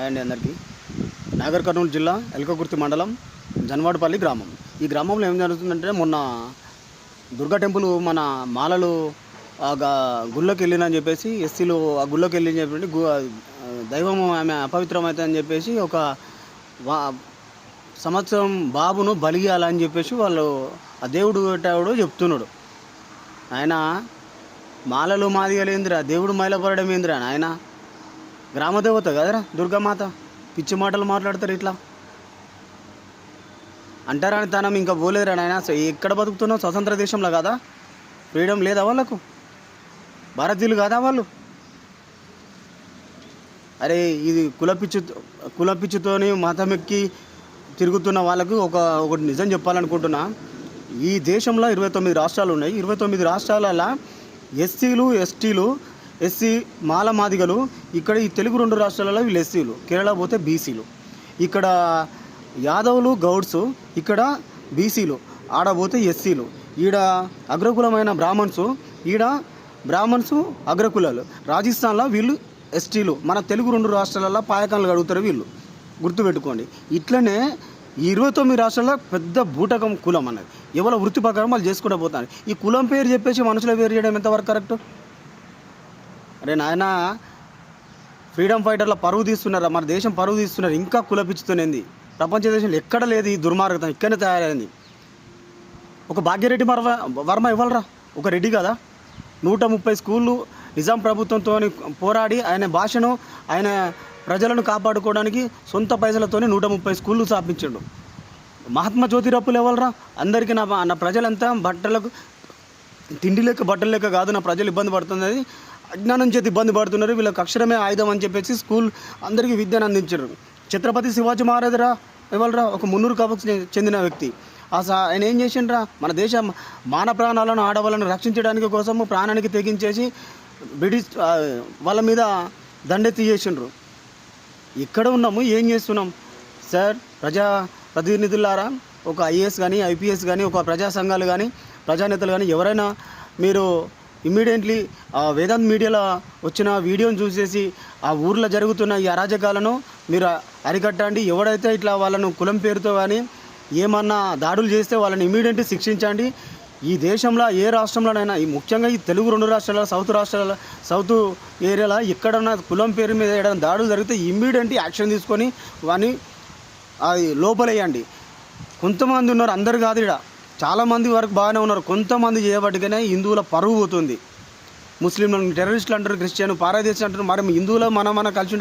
అండి అందరికీ. నాగర్ కర్నూలు జిల్లా ఎల్కకుర్తి మండలం జన్వాడపల్లి గ్రామం. ఈ గ్రామంలో ఏం జరుగుతుందంటే, మొన్న దుర్గా టెంపుల్ మన మాలలు గుళ్ళోకి వెళ్ళినని చెప్పేసి ఎస్సీలు ఆ గుళ్ళోకి వెళ్ళి చెప్పి దైవం ఆమె అపవిత్రమైతే అని చెప్పేసి ఒక సంవత్సరం బాబును బలియాలని చెప్పేసి వాళ్ళు ఆ దేవుడు పెట్టాడు చెప్తున్నాడు. ఆయన మాలలు మాదిగలేందిరా, దేవుడు మైలపడడం ఏందిరా ఆయన, గ్రామదేవత కదరా దుర్గామాత. పిచ్చి మాటలు మాట్లాడతారు ఇట్లా అంటారా అని తనం ఇంకా పోలేదురా నాయన. ఎక్కడ బతుకుతున్నావు? స్వతంత్ర దేశంలో కదా, ఫ్రీడమ్ లేదా వాళ్ళకు? భారతీయులు కాదా వాళ్ళు? అరే ఇది కులపిచ్చుతోని మతం ఎక్కి తిరుగుతున్న వాళ్ళకు ఒకటి నిజం చెప్పాలనుకుంటున్నా. ఈ దేశంలో 29 రాష్ట్రాలు ఉన్నాయి. 29 రాష్ట్రాలలో ఎస్సీలు, ఎస్టీలు, ఎస్సీ మాల మాదిగలు ఇక్కడ ఈ తెలుగు 2 రాష్ట్రాలలో వీళ్ళు ఎస్సీలు, కేరళ పోతే బీసీలు, ఇక్కడ యాదవులు గౌడ్స్, ఇక్కడ బీసీలు, ఆడపోతే ఎస్సీలు, ఈడ అగ్రకులమైన బ్రాహ్మణ్స్, ఈడ బ్రాహ్మణ్స్ అగ్రకులాలు. రాజస్థాన్లో వీళ్ళు ఎస్టీలు. మన తెలుగు 2 రాష్ట్రాలలో పాయకాలు కడుగుతారు వీళ్ళు, గుర్తుపెట్టుకోండి. ఇట్లనే ఈ 29 రాష్ట్రాల్లో పెద్ద బూటకం కులం అన్నది. ఎవరో వృత్తి ప్రకారం వాళ్ళు చేసుకుంటూ పోతారు. ఈ కులం పేరు చెప్పేసి మనుషుల పేరు చేయడం ఎంతవరకు కరెక్ట్? అరే నాయన, ఫ్రీడమ్ ఫైటర్ల పరువు తీస్తున్నారా, మన దేశం పరువు తీస్తున్నారు. ఇంకా కులపిచ్చుతునేది ప్రపంచ దేశంలో ఎక్కడ లేదు ఈ దుర్మార్గత, ఇక్కడనే తయారైంది. ఒక భాగ్యరెడ్డి వర్మ ఇవ్వాలరా, ఒక రెడ్డి కదా. 130 స్కూళ్ళు నిజాం ప్రభుత్వంతో పోరాడి ఆయన భాషను, ఆయన ప్రజలను కాపాడుకోవడానికి సొంత పైసలతోనే 130 స్కూళ్ళు స్థాపించాడు. మహాత్మా జ్యోతిరప్పులు ఇవ్వాలరా. అందరికీ నా ప్రజలంతా బట్టలకు తిండి లేక బట్టలు లేక కాదు, నా ప్రజలు ఇబ్బంది పడుతున్నది, అజ్ఞానం చేతి ఇబ్బంది పడుతున్నారు, వీళ్ళకి అక్షరమే ఆయుధం అని చెప్పేసి స్కూల్ అందరికీ విద్యను అందించారు. ఛత్రపతి శివాజీ మహారాజురా ఇవ్వాలరా, ఒక మున్నూరు కాపుకు చెందిన వ్యక్తి. ఆయన ఏం చేసిండ్రా, మన దేశ మాన ప్రాణాలను, ఆడవాళ్ళను రక్షించడానికి కోసము ప్రాణానికి తెగించేసి బ్రిటిష్ వాళ్ళ మీద దండెత్తి చేసిండ్రు. ఇక్కడ ఉన్నాము, ఏం చేస్తున్నాం సార్? ప్రజా ప్రతినిధులారా, ఒక ఐఏఎస్ కానీ, ఐపీఎస్ కానీ, ఒక ప్రజా సంఘాలు కానీ, ప్రజానేతలు కానీ ఎవరైనా మీరు ఇమ్మీడియట్లీ వేదాంత్ మీడియాలో వచ్చిన వీడియోని చూసేసి ఆ ఊర్లో జరుగుతున్న ఈ అరాజకాలను మీరు అరికట్టండి. ఎవడైతే ఇట్లా వాళ్ళను కులం పేరుతో కానీ ఏమన్నా దాడులు చేస్తే వాళ్ళని ఇమ్మీడియట్లీ శిక్షించండి. ఈ దేశంలో ఏ రాష్ట్రంలోనైనా, ఈ ముఖ్యంగా ఈ తెలుగు 2 రాష్ట్రాల సౌత్ ఏరియాలో ఎక్కడన్నా కులం పేరు మీద ఏదైనా దాడులు జరిగితే ఇమ్మీడియట్లీ యాక్షన్ తీసుకొని వాని అది లోపలేయండి. కొంతమంది ఉన్నారు, అందరు కాదు, ఇక్కడ చాలామంది వరకు బాగానే ఉన్నారు. కొంతమంది చేయబట్టుగానే హిందువుల పరువు పోతుంది. ముస్లింలను టెర్రరిస్టులు అంటారు, క్రిస్టియన్ పారాదేశం అంటారు. మరి హిందువులు మన కలిసి